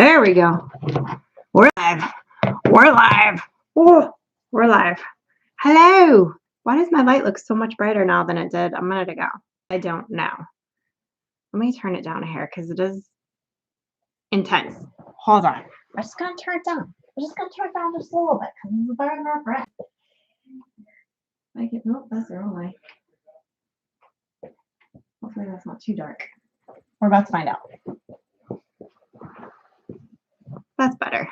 There we go. We're live. We're live. Ooh, we're live. Hello. Why does my light look so much brighter now than it did a minute ago? I don't know. Let me turn it down a hair because it is intense. Hold on. I'm just going to turn it down. I'm just going to turn it down just a little bit because it's burning our breath. Like it. Nope, that's the wrong way. Hopefully that's not too dark. We're about to find out. That's better.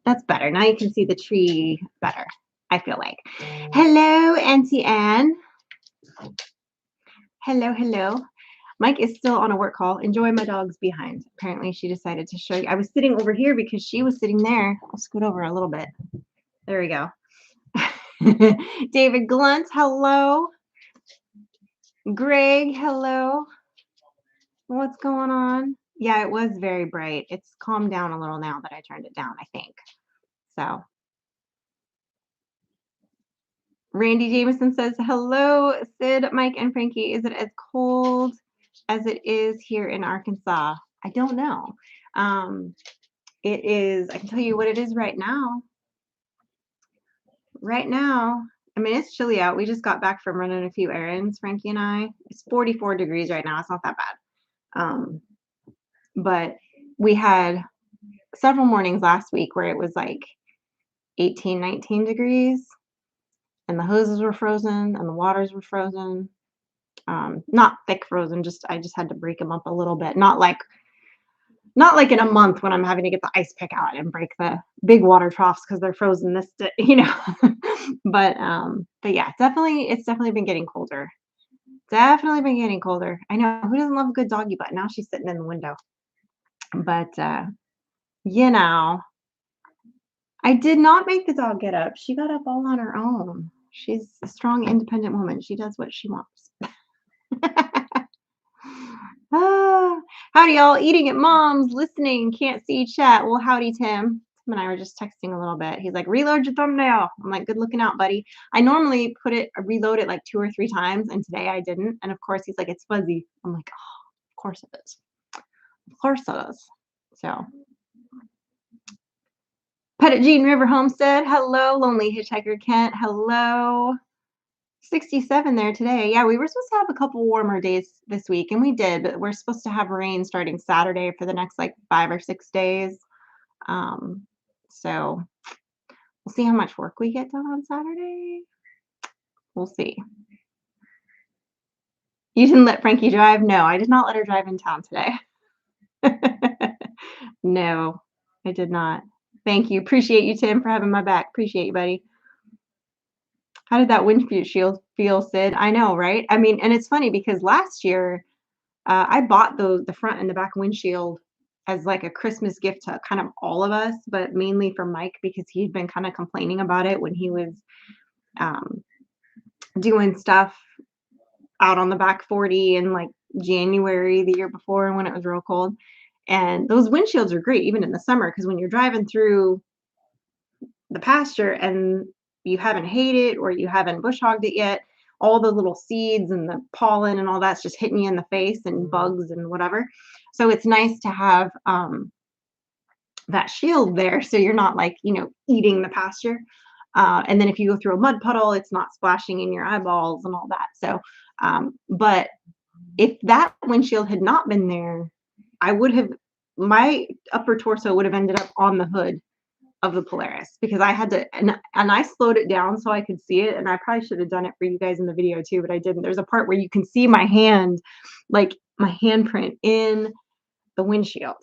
That's better. Now you can see the tree better, I feel like. Hello, Auntie Anne. Hello, hello. Mike is still on a work call. Enjoy my dog's behind. Apparently she decided to show you. I was sitting over here because she was sitting there. I'll scoot over a little bit. There we go. David Glunt, hello. Greg, hello. What's going on? Yeah, it was very bright. It's calmed down a little now that I turned it down, I think. So Randy Jameson says, hello, Sid, Mike, and Frankie. Is it as cold as it is here in Arkansas? I don't know. It is, I can tell you what it is right now. Right now, I mean, it's chilly out. We just got back from running a few errands, Frankie and I. It's 44 degrees right now. It's not that bad. But we had several mornings last week where it was like 18, 19 degrees. And the hoses were frozen and the waters were frozen. Not thick frozen, I just had to break them up a little bit. Not like in a month when I'm having to get the ice pick out and break the big water troughs because they're frozen but yeah, it's definitely been getting colder. Definitely been getting colder. I know, who doesn't love a good doggy butt? Now she's sitting in the window. But I did not make the dog get up. She got up all on her own. She's a strong, independent woman. She does what she wants. Howdy, y'all. Eating at mom's, listening, can't see chat. Well, howdy, Tim. Tim and I were just texting a little bit. He's like, reload your thumbnail. I'm like, good looking out, buddy. I normally reload it like 2 or 3 times, and today I didn't. And of course, he's like, it's fuzzy. I'm like, oh, of course it is. Of course it is. So. Pettit Jean River Homestead, hello. Lonely Hitchhiker Kent, hello. 67 there today. Yeah, we were supposed to have a couple warmer days this week, and we did, but we're supposed to have rain starting Saturday for the next like 5 or 6 days. So we'll see how much work we get done on Saturday. We'll see. You didn't let Frankie drive? No, I did not let her drive in town today. No, I did not. Thank you. Appreciate you, Tim, for having my back. Appreciate you, buddy. How did that windshield feel, Sid? I know, right? I mean, and it's funny because last year I bought the front and the back windshield as like a Christmas gift to kind of all of us, but mainly for Mike because he'd been kind of complaining about it when he was doing stuff out on the back 40 in like January the year before when it was real cold. And those windshields are great even in the summer because when you're driving through the pasture and you haven't hayed it or you haven't bush hogged it yet, all the little seeds and the pollen and all that's just hitting you in the face and bugs and whatever. So it's nice to have that shield there so you're not like, eating the pasture. And then if you go through a mud puddle, it's not splashing in your eyeballs and all that. So, but if that windshield had not been there, my upper torso would have ended up on the hood of the Polaris because I had to, and I slowed it down so I could see it. And I probably should have done it for you guys in the video too, but I didn't. There's a part where you can see my hand, like my handprint in the windshield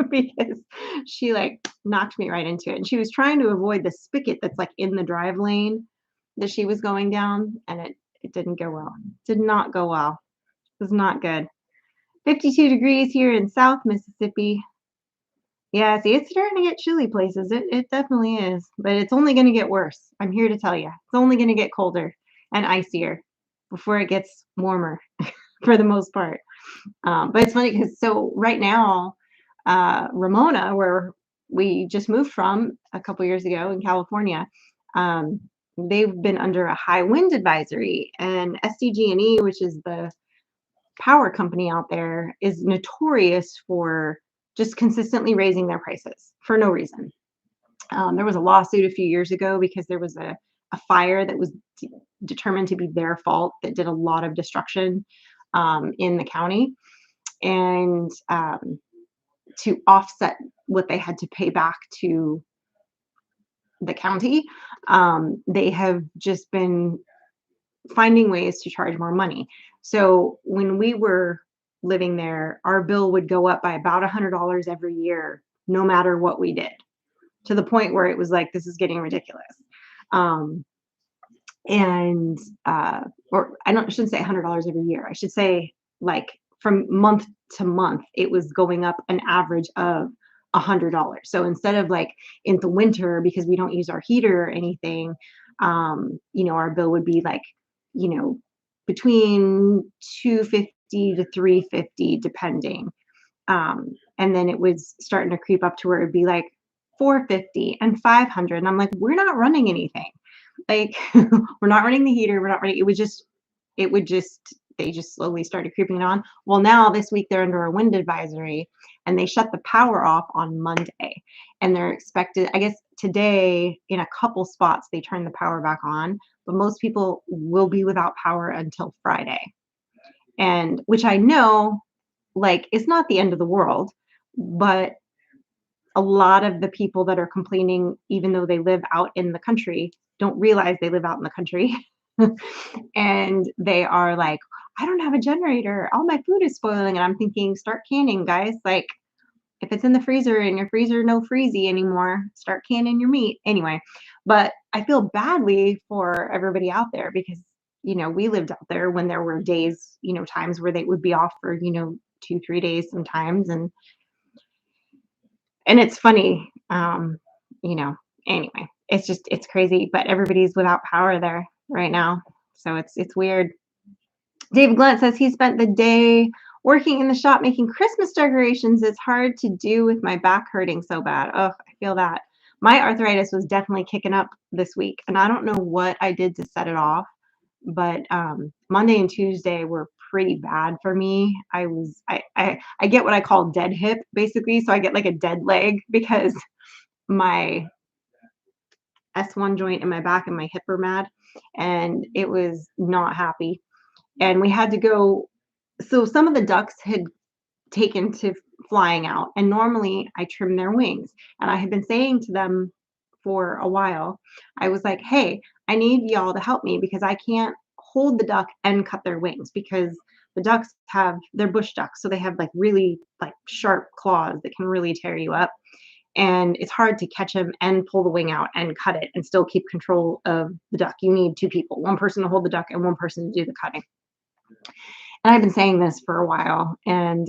because she like knocked me right into it. And she was trying to avoid the spigot that's like in the drive lane that she was going down. And it didn't go well. Did not go well. It was not good. 52 degrees here in South Mississippi. Yeah, see, it's starting to get chilly places. It definitely is, but it's only going to get worse. I'm here to tell you. It's only going to get colder and icier before it gets warmer for the most part. But it's funny because right now, Ramona, where we just moved from a couple years ago in California, they've been under a high wind advisory, and SDG&E, which is the power company out there, is notorious for just consistently raising their prices for no reason. There was a lawsuit a few years ago because there was a fire that was determined to be their fault that did a lot of destruction in the county. And to offset what they had to pay back to the county, they have just been finding ways to charge more money. So when we were living there, our bill would go up by about $100 every year, no matter what we did, to the point where it was like, this is getting ridiculous. Um, and or I shouldn't say $100 every year. I should say like from month to month, it was going up an average of $100. So instead of like in the winter, because we don't use our heater or anything, our bill would be like, you know, between 250 to 350 depending. And then it was starting to creep up to where it'd be like 450 and 500. And I'm like, we're not running anything. Like we're not running the heater. We're not running. They just slowly started creeping on. Well, now this week they're under a wind advisory and they shut the power off on Monday. And they're expected, I guess today in a couple spots, they turn the power back on, but most people will be without power until Friday. And which I know, like, it's not the end of the world, but a lot of the people that are complaining, even though they live out in the country, don't realize they live out in the country. And they are like, I don't have a generator. All my food is spoiling. And I'm thinking, start canning, guys. Like, if it's in the freezer and your freezer no freezy anymore, start canning your meat. Anyway, but I feel badly for everybody out there because, we lived out there when there were days, times where they would be off for, 2-3 days sometimes. And it's funny, anyway, it's crazy, but everybody's without power there right now. So it's weird. David Glunt says he spent the day working in the shop making Christmas decorations. It's hard to do with my back hurting so bad. Oh, I feel that. My arthritis was definitely kicking up this week, and I don't know what I did to set it off, but Monday and Tuesday were pretty bad for me. I get what I call dead hip, basically. So I get like a dead leg because my S1 joint in my back and my hip are mad, and it was not happy. And we had to go. So some of the ducks had taken to flying out, and normally I trim their wings. And I had been saying to them for a while, I was like, hey, I need y'all to help me because I can't hold the duck and cut their wings because the ducks they're bush ducks. So they have like really like sharp claws that can really tear you up. And it's hard to catch them and pull the wing out and cut it and still keep control of the duck. You need two people, one person to hold the duck and one person to do the cutting. And I've been saying this for a while, and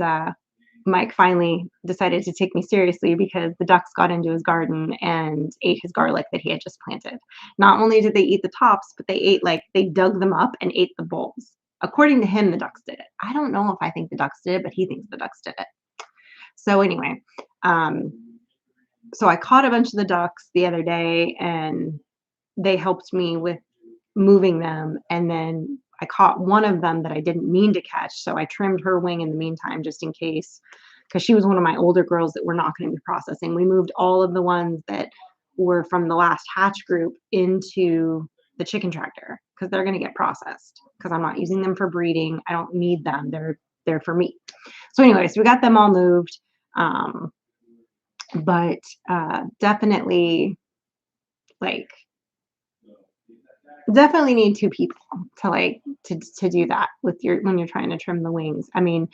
Mike finally decided to take me seriously because the ducks got into his garden and ate his garlic that he had just planted. Not only did they eat the tops, but they dug them up and ate the bulbs. According to him, the ducks did it. I don't know if I think the ducks did it, but he thinks the ducks did it. So anyway, so I caught a bunch of the ducks the other day, and they helped me with moving them. And then I caught one of them that I didn't mean to catch. So I trimmed her wing in the meantime, just in case, because she was one of my older girls that we're not going to be processing. We moved all of the ones that were from the last hatch group into the chicken tractor because they're going to get processed because I'm not using them for breeding. I don't need them. They're for meat. So anyways, we got them all moved. But definitely definitely need two people to do that when you're trying to trim the wings. I mean,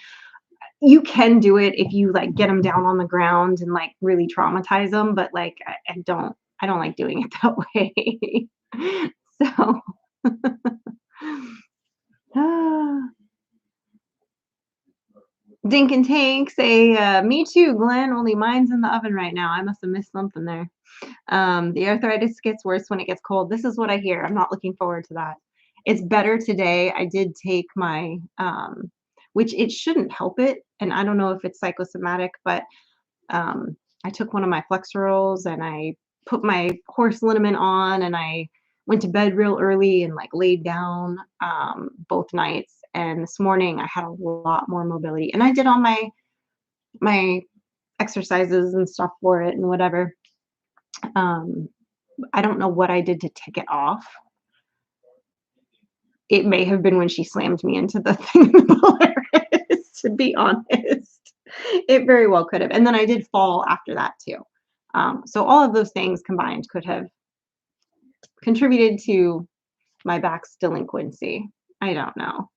you can do it if you like get them down on the ground and like really traumatize them, but like I don't like doing it that way. So Dink and Tank say, me too, Glenn, only mine's in the oven right now. I must have missed something there. The arthritis gets worse when it gets cold. This is what I hear. I'm not looking forward to that. It's better today. I did take my, which it shouldn't help it. And I don't know if it's psychosomatic, but I took one of my Flexerals and I put my horse liniment on and I went to bed real early and like laid down both nights. And this morning I had a lot more mobility. And I did all my exercises and stuff for it and whatever. Um, I don't know what I did to tick it off. It may have been when she slammed me into the thing in the Polaris, to be honest. It very well could have. And then I did fall after that too. So all of those things combined could have contributed to my back's delinquency. I don't know.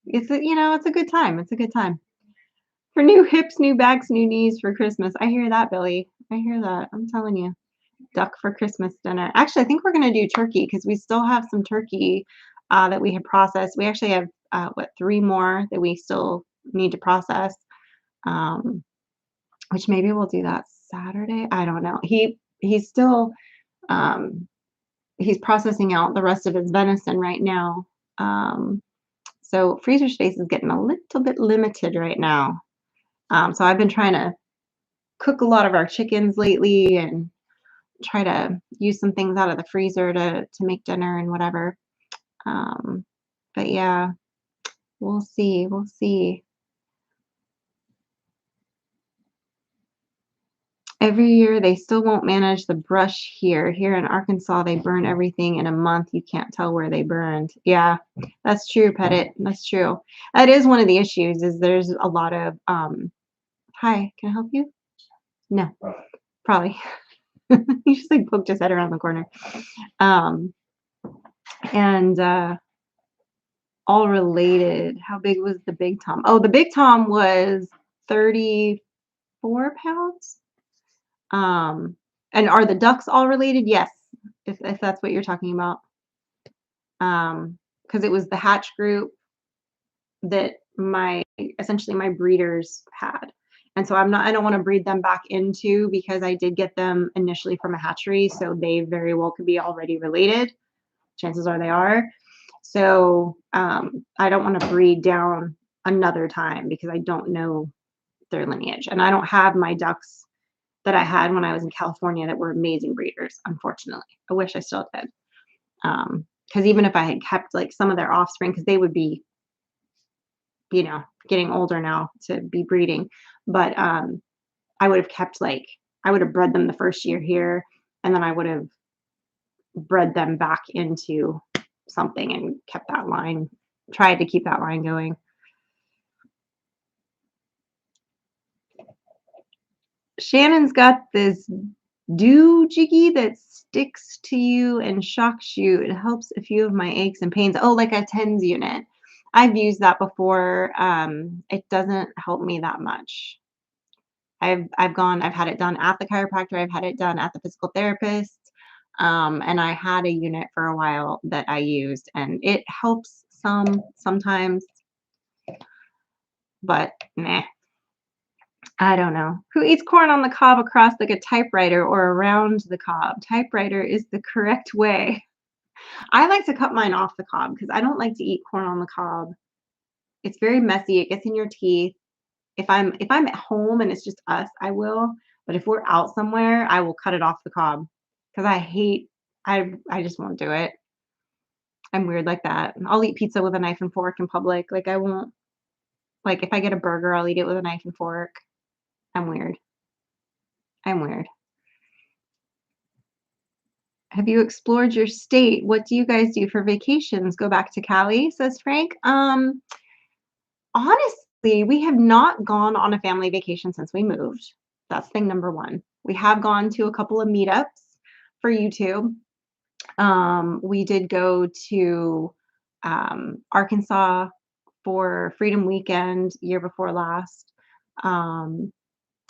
It's a good time. It's a good time. For new hips, new backs, new knees for Christmas. I hear that, Billy. I hear that. I'm telling you. Duck for Christmas dinner. Actually, I think we're gonna do turkey because we still have some turkey that we had processed. We actually have three more that we still need to process. Um, which maybe we'll do that Saturday. I don't know. He's still um, he's processing out the rest of his venison right now. Um, so freezer space is getting a little bit limited right now. So I've been trying to cook a lot of our chickens lately and try to use some things out of the freezer to make dinner and whatever. Um, but yeah, we'll see. We'll see. Every year they still won't manage the brush here. Here in Arkansas, they burn everything in a month. You can't tell where they burned. Yeah, that's true, Pettit. That's true. That is one of the issues is there's a lot of hi, can I help you? No, probably. He just like poked his head around the corner. Um, and all related. How big was the big tom? Oh, the big tom was 34 pounds. And are the ducks all related? Yes, if that's what you're talking about. Because it was the hatch group that essentially my breeders had. And so I don't want to breed them back into because I did get them initially from a hatchery, so they very well could be already related. Chances are they are. So I don't want to breed down another time because I don't know their lineage. And I don't have my ducks that I had when I was in California that were amazing breeders, unfortunately. I wish I still did. Because even if I had kept like some of their offspring, because they would be, getting older now to be breeding, but I would have kept I would have bred them the first year here, and then I would have bred them back into something and kept that line, tried to keep that line going. Shannon's got this jiggy that sticks to you and shocks you. It helps a few of my aches and pains. Oh, like a TENS unit. I've used that before. It doesn't help me that much. I've had it done at the chiropractor. I've had it done at the physical therapist. And I had a unit for a while that I used, and it helps sometimes, but nah. I don't know. Who eats corn on the cob across like a typewriter or around the cob? Typewriter is the correct way. I like to cut mine off the cob because I don't like to eat corn on the cob. It's very messy. It gets in your teeth. If I'm at home and it's just us, I will. But if we're out somewhere, I will cut it off the cob because I just won't do it. I'm weird like that. I'll eat pizza with a knife and fork in public. Like I won't like if I get a burger, I'll eat it with a knife and fork. I'm weird. I'm weird. Have you explored your state? What do you guys do for vacations? Go back to Cali, says Frank. Honestly, we have not gone on a family vacation since we moved. That's thing number one. We have gone to a couple of meetups for YouTube. We did go to Arkansas for Freedom Weekend year before last.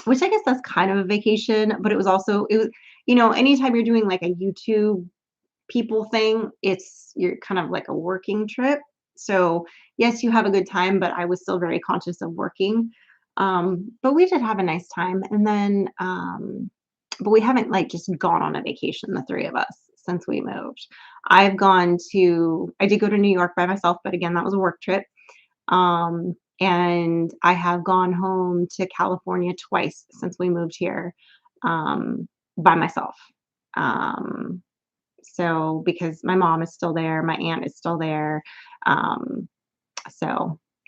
Which I guess that's kind of a vacation, but it was, anytime you're doing like a YouTube people thing, you're kind of like a working trip. So yes, you have a good time, but I was still very conscious of working. But we did have a nice time. And then, but we haven't like just gone on a vacation, the three of us, since we moved. I did go to New York by myself, but again, that was a work trip. And I have gone home to California twice since we moved here, by myself. So because my mom is still there, my aunt is still there.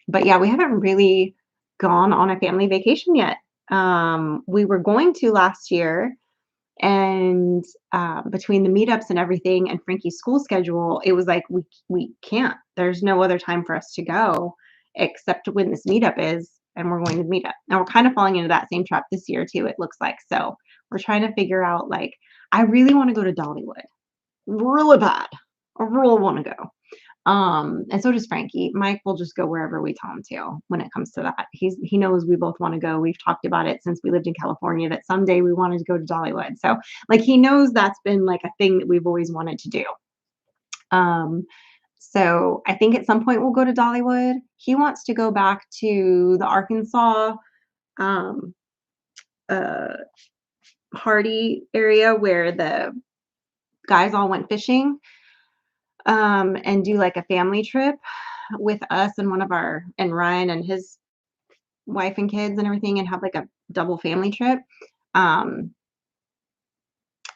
But yeah, we haven't really gone on a family vacation yet. We were going to last year, and between the meetups and everything and Frankie's school schedule, it was like we can't. There's no other time for us to go except when this meetup is, and we're going to the meetup. Now we're kind of falling into that same trap this year too, it looks like. So we're trying to figure out, like, I really want to go to Dollywood. Really bad. I really want to go. And so does Frankie. Mike will just go wherever we tell him to when it comes to that. He knows we both want to go. We've talked about it since we lived in California that someday we wanted to go to Dollywood. So like he knows that's been like a thing that we've always wanted to do. So I think at some point we'll go to Dollywood. He wants to go back to the Arkansas um uh Hardy area where the guys all went fishing and do like a family trip with us and one of our and Ryan and his wife and kids and everything and have like a double family trip. Um,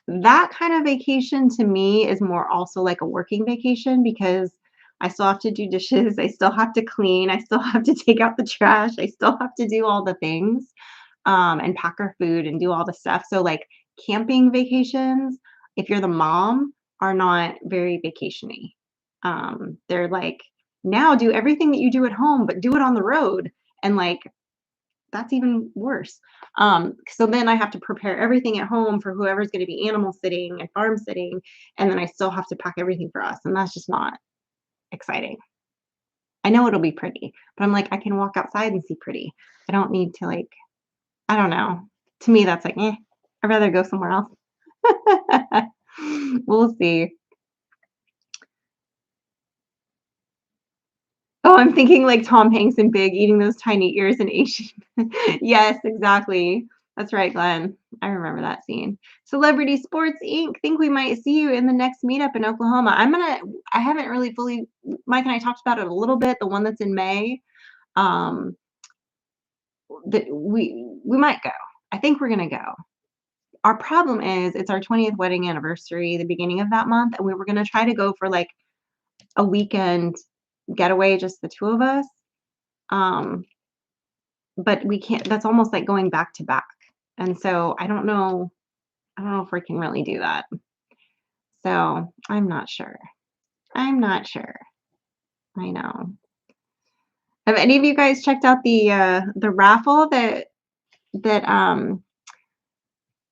that kind of vacation to me is more also like a working vacation because I still have to do dishes, I still have to clean, I still have to take out the trash, I still have to do all the things and pack our food and do all the stuff. So like camping vacations, if you're the mom, are not very vacationy. They're like, now do everything that you do at home, but do it on the road. And like that's even worse. So then I have to prepare everything at home for whoever's going to be animal sitting and farm sitting, and then I still have to pack everything for us, and that's just not exciting. I know it'll be pretty, but I'm like, I can walk outside and see pretty. I don't need to like, I don't know. To me, that's like, I'd rather go somewhere else. We'll see. Oh, I'm thinking like Tom Hanks and Big eating those tiny ears in Asian. Yes, exactly. That's right, Glenn. I remember that scene. Celebrity Sports Inc. Think we might see you in the next meetup in Oklahoma. I haven't really fully, Mike and I talked about it a little bit, the one that's in May. Um, that we might go. I think we're gonna go. Our problem is it's our 20th wedding anniversary, the beginning of that month, and we were gonna try to go for like a weekend getaway, just the two of us. Um, but we can't, that's almost like going back to back. And so I don't know if we can really do that. So I'm not sure. I'm not sure. I know. Have any of you guys checked out the raffle that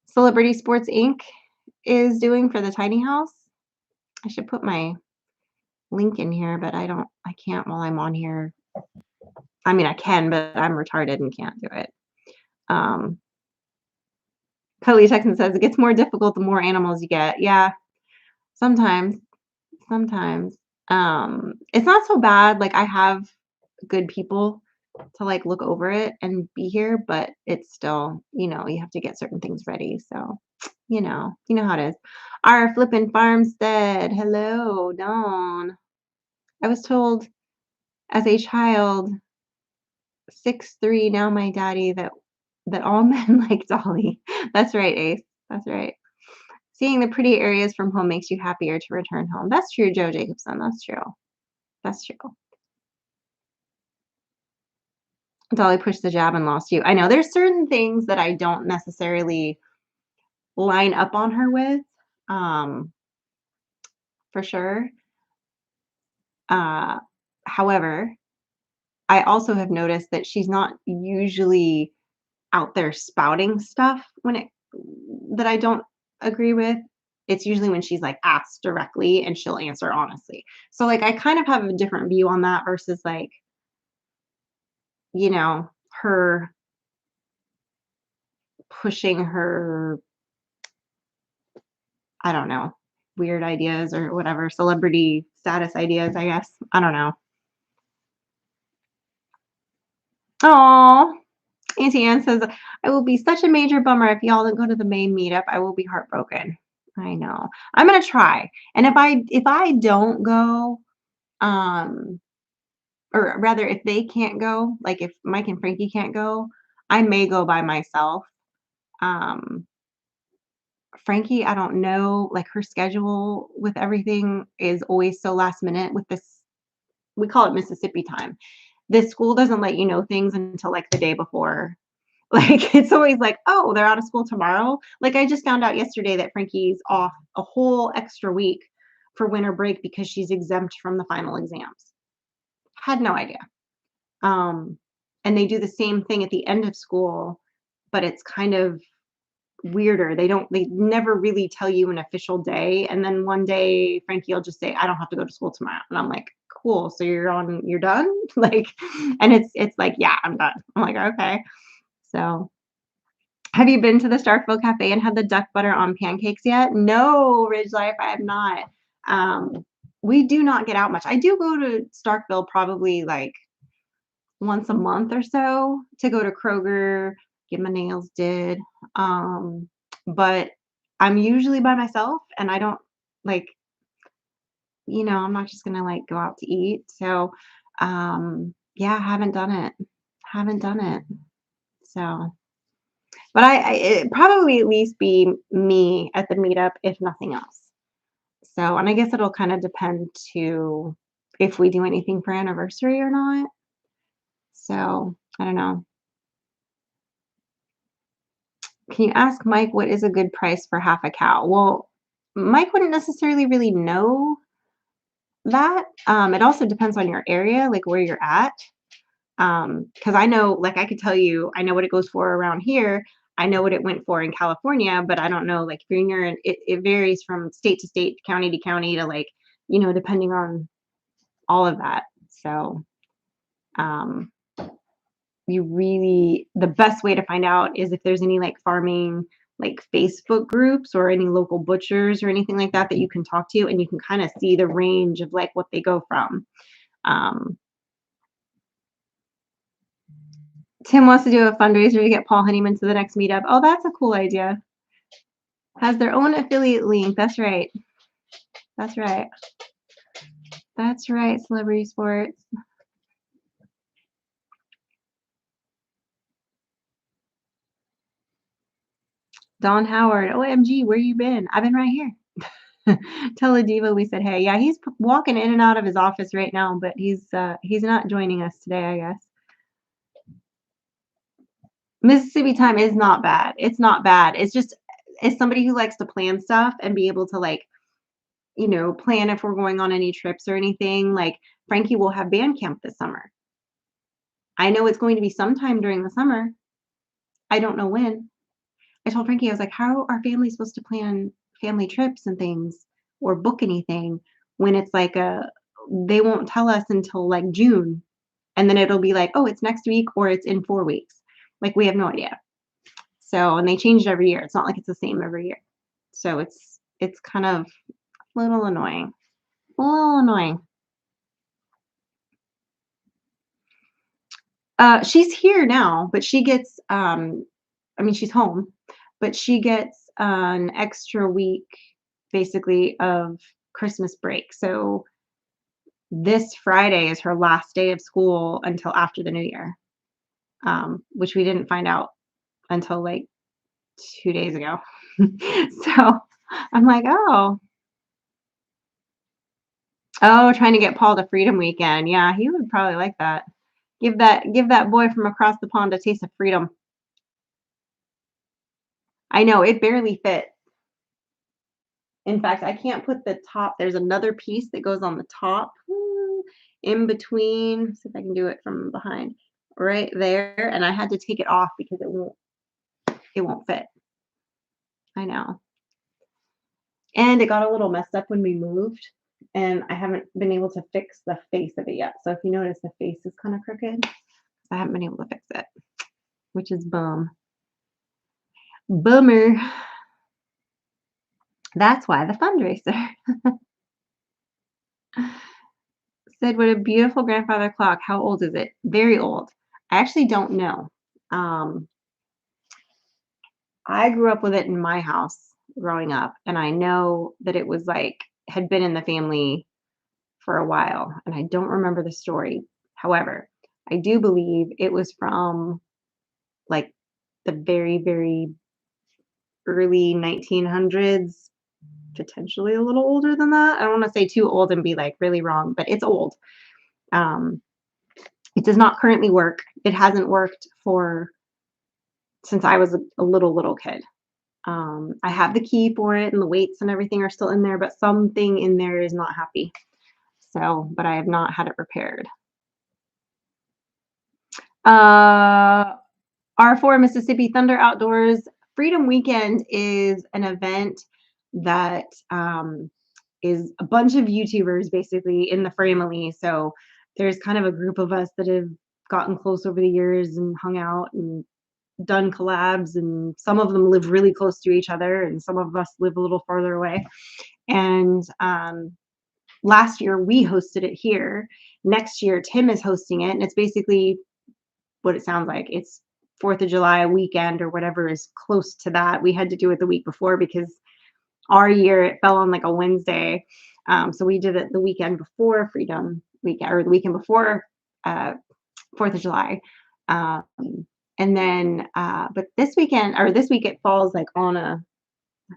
Celebrity Sports Inc. is doing for the tiny house? I should put my link in here, but I can't while I'm on here. I mean, I can, but I'm retarded and can't do it. Cody Texan says it gets more difficult the more animals you get. Yeah, sometimes, sometimes. It's not so bad. Like I have good people to like look over it and be here, but it's still, you have to get certain things ready. So, you know how it is. Our flippin' farmstead. Hello, Dawn. I was told as a child, 6'3", now my daddy, that all men like Dolly. That's right, Ace. That's right. Seeing the pretty areas from home makes you happier to return home. That's true, Joe Jacobson. That's true. That's true. Dolly pushed the jab and lost you. I know there's certain things that I don't necessarily line up on her with, for sure. However, I also have noticed that she's not usually out there spouting stuff that I don't agree with. It's usually when she's like asked directly and she'll answer honestly. So like I kind of have a different view on that versus like, her pushing her, I don't know, weird ideas or whatever, celebrity status ideas, I guess. I don't know. Oh, Auntie Anne says, I will be such a major bummer if y'all don't go to the main meetup. I will be heartbroken. I know. I'm gonna try. And if I don't go, or rather if they can't go, like if Mike and Frankie can't go, I may go by myself. Um, Frankie, I don't know, like her schedule with everything is always so last minute with this. We call it Mississippi time. This school doesn't let you know things until like the day before. Like, it's always like, "Oh, they're out of school tomorrow?" Like, I just found out yesterday that Frankie's off a whole extra week for winter break because she's exempt from the final exams. Had no idea. Um, and they do the same thing at the end of school, but it's kind of weirder. They never really tell you an official day, and then one day Frankie will just say, "I don't have to go to school tomorrow." And I'm like, "Cool, so you're done?" Like, and it's like, "Yeah, I'm done." I'm like, "Okay." So, have you been to the Starkville Cafe and had the duck butter on pancakes yet? No, Ridge Life, I have not. Um, we do not get out much. I do go to Starkville probably like once a month or so to go to Kroger, get my nails did. Um, but I'm usually by myself and I don't like, I'm not just gonna like go out to eat. So, yeah, haven't done it. Haven't done it. So, but it probably at least be me at the meetup, if nothing else. So, and I guess it'll kind of depend to if we do anything for anniversary or not. So, I don't know. Can you ask Mike what is a good price for half a cow? Well, Mike wouldn't necessarily really know that. It also depends on your area, like where you're at. Because I know, like, I could tell you, I know what it goes for around here. I know what it went for in California, but I don't know, like, if you're near, it varies from state to state, county to county, to like, depending on all of that. So, um, the best way to find out is if there's any like farming like Facebook groups or any local butchers or anything like that that you can talk to and you can kind of see the range of like what they go from. Um, Tim wants to do a fundraiser to get Paul Honeyman to the next meetup. Oh, that's a cool idea. Has their own affiliate link. That's right. That's right. That's right. Celebrity sports. Don Howard. OMG, where you been? I've been right here. Tell Adiva we said hey. Yeah, he's walking in and out of his office right now, but he's not joining us today, I guess. Mississippi time is not bad. It's not bad. It's just as somebody who likes to plan stuff and be able to like, plan if we're going on any trips or anything, like Frankie will have band camp this summer. I know it's going to be sometime during the summer. I don't know when. I told Frankie, I was like, how are families supposed to plan family trips and things or book anything when it's like they won't tell us until like June. And then it'll be like, oh, it's next week or it's in 4 weeks. Like we have no idea. So, and they change it every year. It's not like it's the same every year. So it's kind of a little annoying. A little annoying. She's here now, but she gets she's home, but she gets an extra week basically of Christmas break. So this Friday is her last day of school until after the new year, which we didn't find out until like 2 days ago. So I'm like, oh, trying to get Paul to Freedom Weekend. Yeah, he would probably like that. Give that boy from across the pond a taste of freedom. I know it barely fit. In fact, I can't put the top. There's another piece that goes on the top in between. Let's see if I can do it from behind. Right there. And I had to take it off because it won't fit. I know. And it got a little messed up when we moved. And I haven't been able to fix the face of it yet. So if you notice the face is kind of crooked, I haven't been able to fix it, which is bummer. That's why the fundraiser. Said, what a beautiful grandfather clock. How old is it? Very old. I actually don't know. I grew up with it in my house growing up, and I know that it was like had been in the family for a while, and I don't remember the story. However, I do believe it was from like the very, very early 1900s, potentially a little older than that. I don't want to say too old and be like really wrong, but it's old. It does not currently work. It hasn't worked for since I was a little kid. I have the key for it, and the weights and everything are still in there, but something in there is not happy. So, but I have not had it repaired. R4 Mississippi Thunder Outdoors Freedom Weekend is an event that is a bunch of YouTubers basically in the family. So there's kind of a group of us that have gotten close over the years and hung out and done collabs, and some of them live really close to each other, and some of us live a little farther away. And last year we hosted it here. Next year Tim is hosting it, and it's basically what it sounds like. It's 4th of July weekend or whatever is close to that. We had to do it the week before because our year it fell on like a Wednesday. So we did it the weekend before Freedom Weekend, or the weekend before 4th of July. And then, but this weekend or this week it falls like on I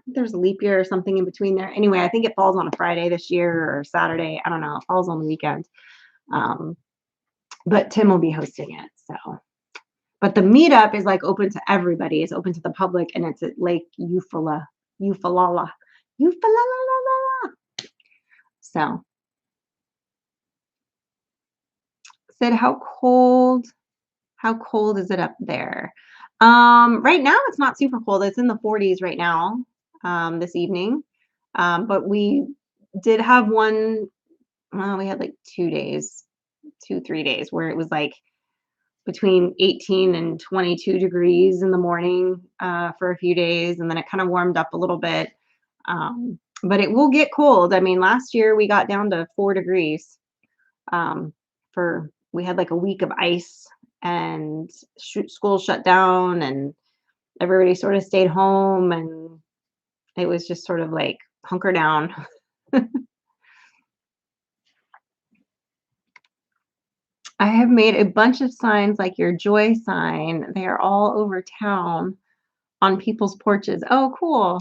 think there's a leap year or something in between there. Anyway, I think it falls on a Friday this year or Saturday. I don't know. It falls on the weekend. But Tim will be hosting it. So, but the meetup is like open to everybody. It's open to the public, and it's at Lake Eufaula. So, said how cold is it up there? Right now it's not super cold. It's in the 40s right now, this evening. But we did have one, well, we had like 3 days where it was like between 18 and 22 degrees in the morning for a few days, and then it kind of warmed up a little bit. But it will get cold. I mean, last year we got down to 4 degrees. We had like a week of ice, and school shut down, and everybody sort of stayed home, and it was just sort of like hunker down. I have made a bunch of signs like your joy sign. They are all over town on people's porches. Oh, cool.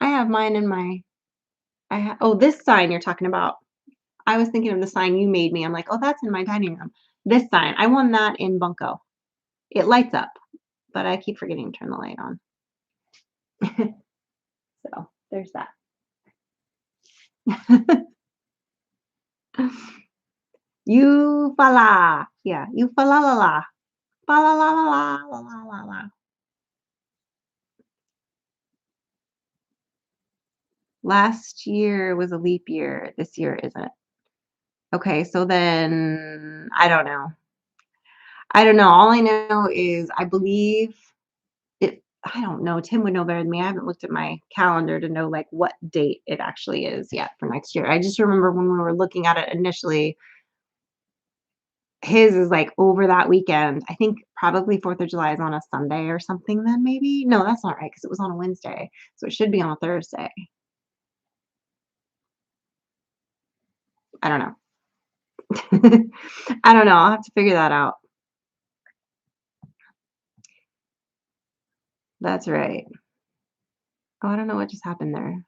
I have mine in oh, this sign you're talking about. I was thinking of the sign you made me. I'm like, oh, that's in my dining room. This sign, I won that in Bunko. It lights up, but I keep forgetting to turn the light on. So there's that. Eufaula. Yeah, eufaula la la. Fa la la la la la la la la. Last year was a leap year. This year isn't. Okay, so then I don't know. All I know is I believe it. I don't know. Tim would know better than me. I haven't looked at my calendar to know like what date it actually is yet for next year. I just remember when we were looking at it initially, his is like over that weekend. I think probably 4th of July is on a Sunday or something then maybe. No, that's not right because it was on a Wednesday. So it should be on a Thursday. I don't know. I don't know. I'll have to figure that out. That's right. Oh, I don't know what just happened there.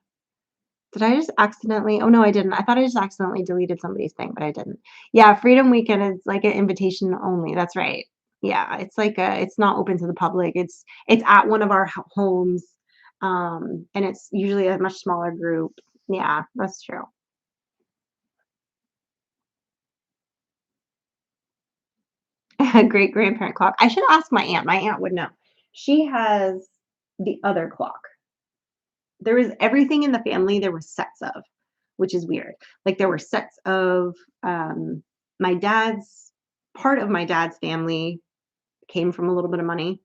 Did I just accidentally? Oh no, I didn't. I thought I just accidentally deleted somebody's thing, but I didn't. Yeah, Freedom Weekend is like an invitation only. That's right. Yeah, it's like it's not open to the public. It's at one of our homes, and it's usually a much smaller group. Yeah, that's true. Great grandparent clock. I should ask my aunt. My aunt would know. She has the other clock. There was everything in the family there were sets of, which is weird. Like there were sets of my dad's part of my dad's family came from a little bit of money.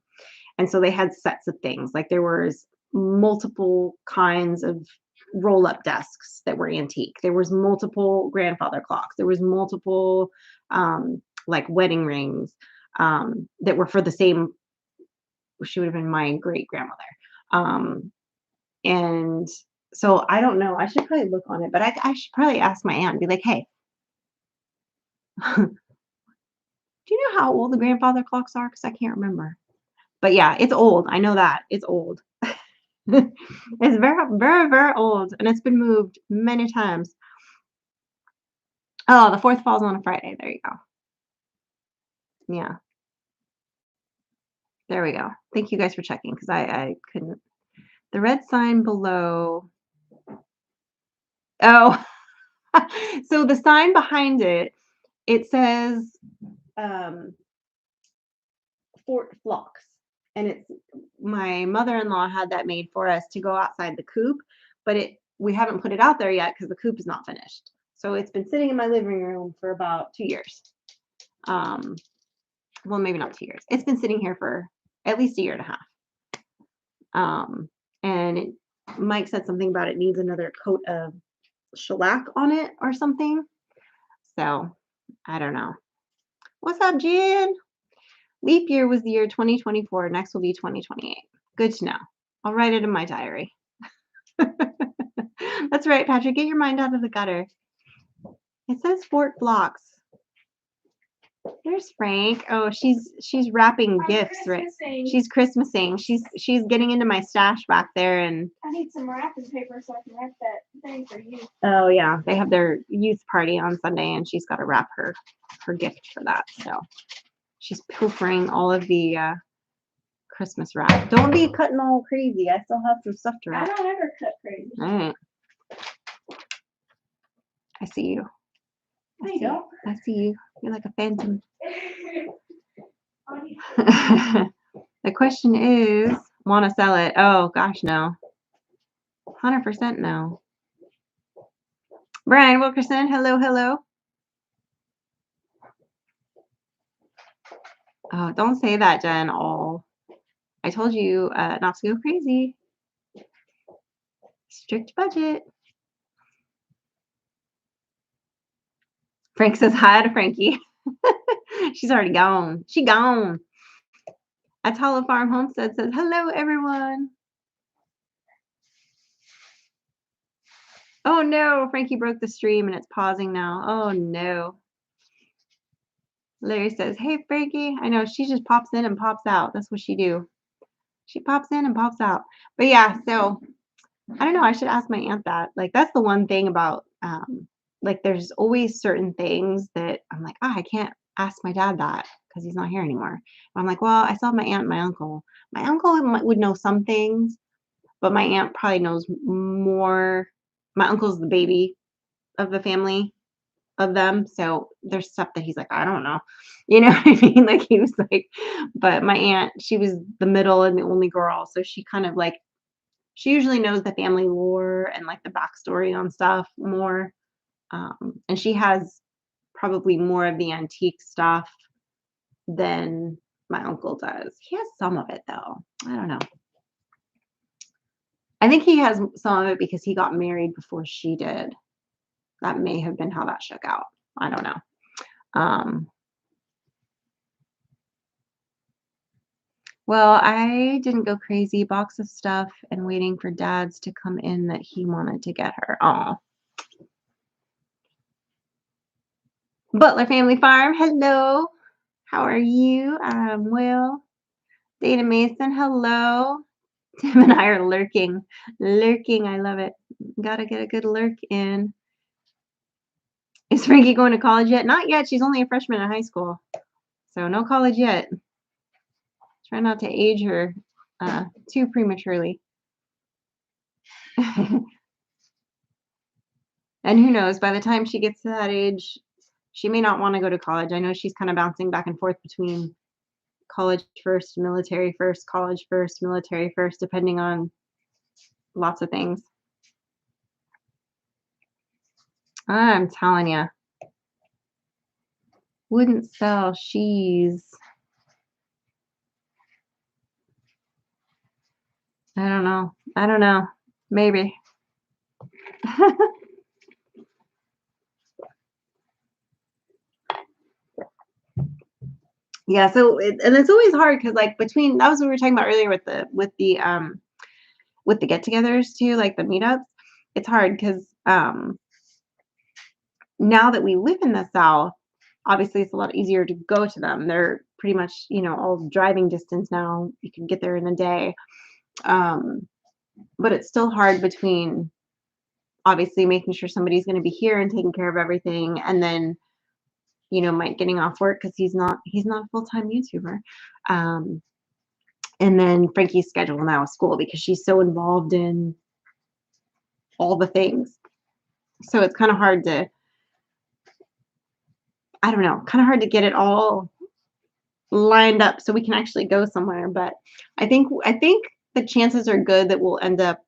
And so they had sets of things. Like there was multiple kinds of roll-up desks that were antique. There was multiple grandfather clocks. There was multiple like wedding rings that were for the same, she would have been my great grandmother. And so I don't know. I should probably look on it, but I should probably ask my aunt and be like, hey, do you know how old the grandfather clocks are? Because I can't remember. But yeah, it's old. I know that. It's old. It's very, very, very old. And it's been moved many times. Oh, the 4th falls on a Friday. There you go. Yeah. There we go. Thank you guys for checking because I couldn't. The red sign below. Oh, so the sign behind it, it says um, Fort Flocks, and it's my mother-in-law had that made for us to go outside the coop, but we haven't put it out there yet because the coop is not finished. So it's been sitting in my living room for about 2 years. Well, maybe not 2 years. It's been sitting here for at least a year and a half. And Mike said something about it needs another coat of shellac on it or something. So I don't know. What's up, Jen? Leap year was the year 2024. Next will be 2028. Good to know. I'll write it in my diary. That's right, Patrick. Get your mind out of the gutter. It says Fort Blocks. There's Frank. Oh, she's wrapping gifts, right? She's Christmasing. She's getting into my stash back there, and I need some wrapping paper so I can wrap that thing for you. Oh yeah, they have their youth party on Sunday, and she's got to wrap her gift for that. So she's pilfering all of the Christmas wrap. Don't be cutting all crazy. I still have some stuff to wrap. I don't ever cut crazy. All right. I see you. I don't. I see you. You're like a phantom. The question is, want to sell it? Oh gosh, no. 100% no. Brian Wilkerson, hello, hello. Oh, don't say that, Jen. Oh, I told you not to go crazy. Strict budget. Frank says hi to Frankie. She's already gone. She gone. Atala Farm Homestead says hello, everyone. Oh no, Frankie broke the stream and it's pausing now. Oh no. Larry says, hey Frankie. I know she just pops in and pops out. That's what she do. She pops in and pops out. But yeah, so I don't know. I should ask my aunt that. Like that's the one thing about like there's always certain things that I'm like, I can't ask my dad that because he's not here anymore. But I'm like, well, I still have my aunt and my uncle. My uncle would know some things, but my aunt probably knows more. My uncle's the baby of the family of them. So there's stuff that he's like, I don't know. You know what I mean? Like he was like, but my aunt, she was the middle and the only girl. So she kind of like, she usually knows the family lore and like the backstory on stuff more. And she has probably more of the antique stuff than my uncle does. He has some of it though. I don't know. I think he has some of it because he got married before she did. That may have been how that shook out. I don't know. Well, I didn't go crazy. Box of stuff and waiting for dad's to come in that he wanted to get her. Oh. Butler Family Farm, hello. How are you? I'm well. Dana Mason, hello. Tim and I are lurking. Lurking, I love it. Gotta get a good lurk in. Is Frankie going to college yet? Not yet. She's only a freshman in high school. So no college yet. Try not to age her too prematurely. And who knows, by the time she gets to that age, she may not want to go to college. I know she's kind of bouncing back and forth between college first, military first, college first, military first, depending on lots of things. I'm telling you. Wouldn't sell she's. I don't know. I don't know. Maybe. Yeah, so and it's always hard because like between that was what we were talking about earlier with the get-togethers too, like the meetups. It's hard because now that we live in the South, obviously it's a lot easier to go to them. They're pretty much, all driving distance now. You can get there in a day. But it's still hard between obviously making sure somebody's going to be here and taking care of everything, and then Mike getting off work because he's not a full-time YouTuber. And then Frankie's schedule now is school because she's so involved in all the things. So it's kind of hard to, I don't know, kind of hard to get it all lined up so we can actually go somewhere. But I think the chances are good that we'll end up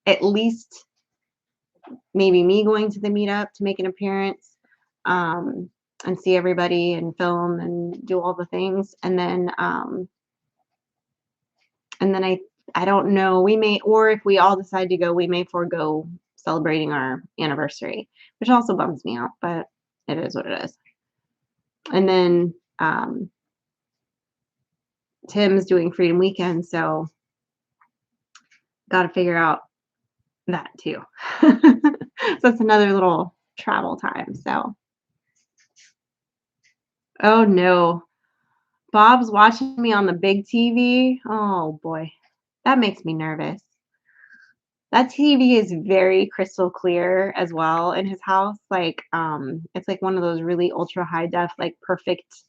at least maybe me going to the meetup to make an appearance, and see everybody and film and do all the things. And then I don't know, we may, or if we all decide to go, we may forego celebrating our anniversary, which also bums me out, but it is what it is. And then Tim's doing Freedom Weekend, so got to figure out that too. So that's another little travel time. So, oh no, Bob's watching me on the big TV. Oh boy, that makes me nervous. That TV is very crystal clear as well in his house. Like, it's like one of those really ultra high def, like perfect,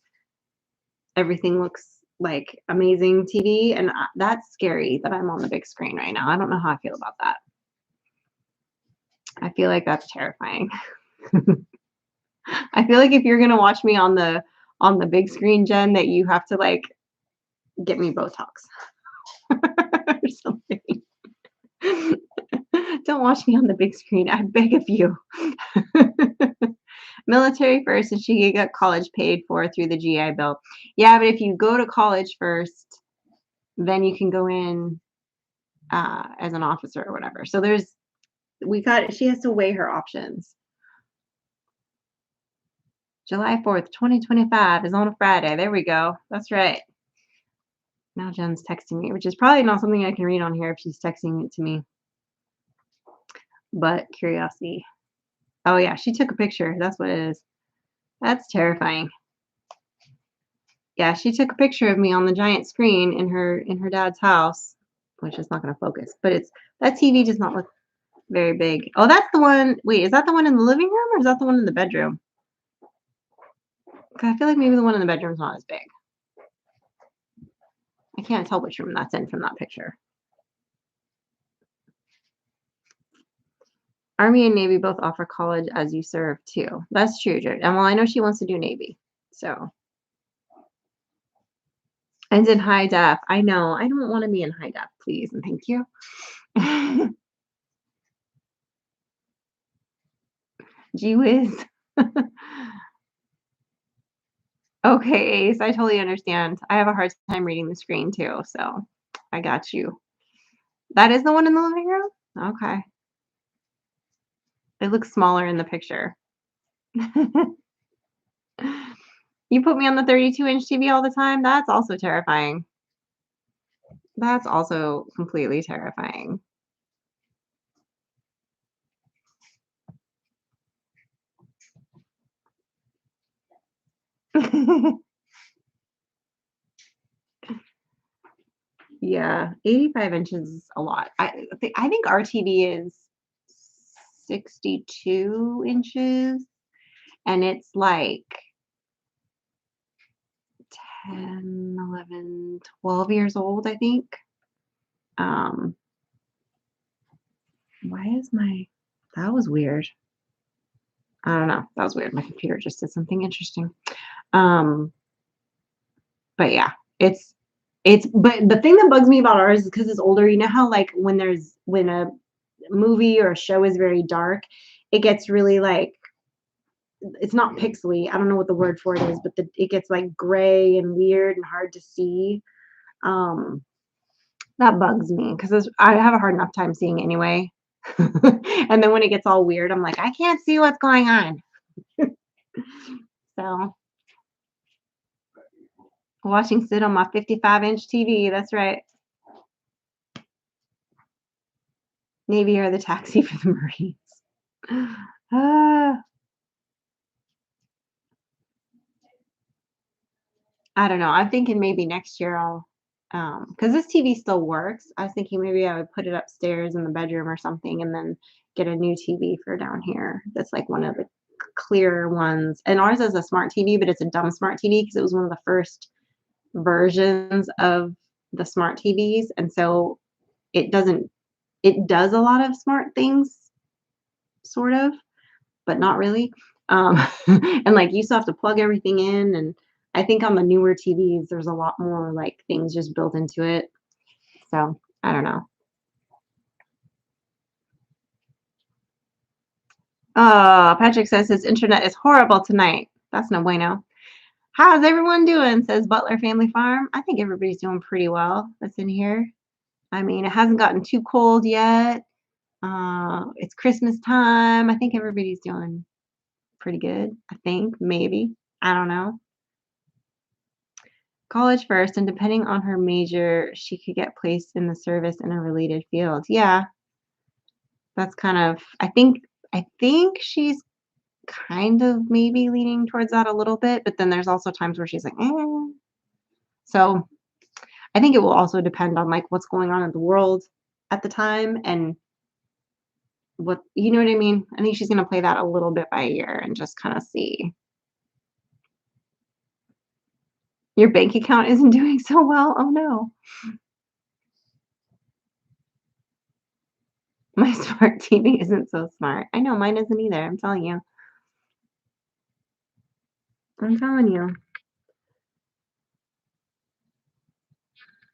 everything looks like amazing TV. And that's scary that I'm on the big screen right now. I don't know how I feel about that. I feel like that's terrifying. I feel like if you're gonna watch me on the big screen, Jen, that you have to like get me Botox or something. Don't watch me on the big screen. I beg of you. Military first, and she could get college paid for through the GI Bill. Yeah, but if you go to college first, then you can go in as an officer or whatever. So she has to weigh her options. July 4th, 2025 is on a Friday. There we go. That's right. Now Jen's texting me, which is probably not something I can read on here if she's texting it to me. But curiosity. Oh yeah, she took a picture. That's what it is. That's terrifying. Yeah, she took a picture of me on the giant screen in her dad's house, which is not going to focus. But that TV does not look very big. Oh, that's the one. Wait, is that the one in the living room or is that the one in the bedroom? I feel like maybe the one in the bedroom is not as big. I can't tell which room that's in from that picture. Army and Navy both offer college as you serve too. That's true, Jared. And well, I know she wants to do Navy. So. And in high def. I know. I don't want to be in high def, please. And thank you. Gee whiz. Okay, Ace. I totally understand. I have a hard time reading the screen too. So I got you. That is the one in the living room? Okay. It looks smaller in the picture. You put me on the 32-inch TV all the time? That's also terrifying. That's also completely terrifying. Yeah, 85 inches is a lot. I think our TV is 62 inches, and it's like 10, 11, 12 years old, I think. That was weird. I don't know. That was weird. My computer just did something interesting. But yeah, but the thing that bugs me about ours is because it's older. You know how like when a movie or a show is very dark, it gets really like, it's not pixely. I don't know what the word for it is, but it gets like gray and weird and hard to see. That bugs me because I have a hard enough time seeing anyway. And then when it gets all weird, I'm like, I can't see what's going on. So watching Sid on my 55-inch TV. That's right. Navy or the taxi for the Marines. I don't know. I'm thinking maybe next year I'll, because this TV still works. I was thinking maybe I would put it upstairs in the bedroom or something and then get a new TV for down here. That's like one of the clearer ones. And ours is a smart TV, but it's a dumb smart TV because it was one of the first versions of the smart TVs, and so it does a lot of smart things, sort of, but not really. And like you still have to plug everything in, and I think on the newer TVs there's a lot more like things just built into it. So I don't know. Patrick says his internet is horrible tonight. That's no bueno. How's everyone doing? Says Butler Family Farm. I think everybody's doing pretty well that's in here. I mean, it hasn't gotten too cold yet. It's Christmas time. I think everybody's doing pretty good. I think, maybe. I don't know. College first, and depending on her major, she could get placed in the service in a related field. Yeah. That's kind of, I think she's kind of maybe leaning towards that a little bit, but then there's also times where she's like, eh. So I think it will also depend on like what's going on in the world at the time and what, you know what I mean? I think she's going to play that a little bit by ear and just kind of see. Your bank account isn't doing so well. Oh no. My smart TV isn't so smart. I know mine isn't either. I'm telling you. I'm telling you.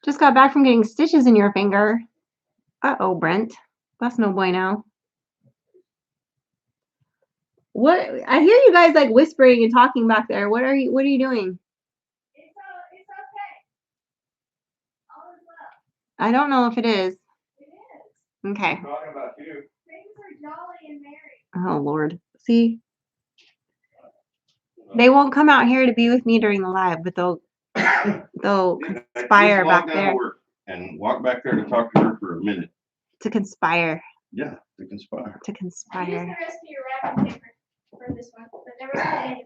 Just got back from getting stitches in your finger. Uh-oh, Brent. That's no bueno. What? I hear you guys like whispering and talking back there. What are you doing? It's okay. All is well. I don't know if it is. It is. Okay. I'm talking about you. Things are jolly and merry. Oh Lord. See? They won't come out here to be with me during the live, but they'll conspire back there. And walk back there to talk to her for a minute. To conspire. Yeah, to conspire. To Use conspire. the rest of your wrapping paper for this one, but there was cut anyway.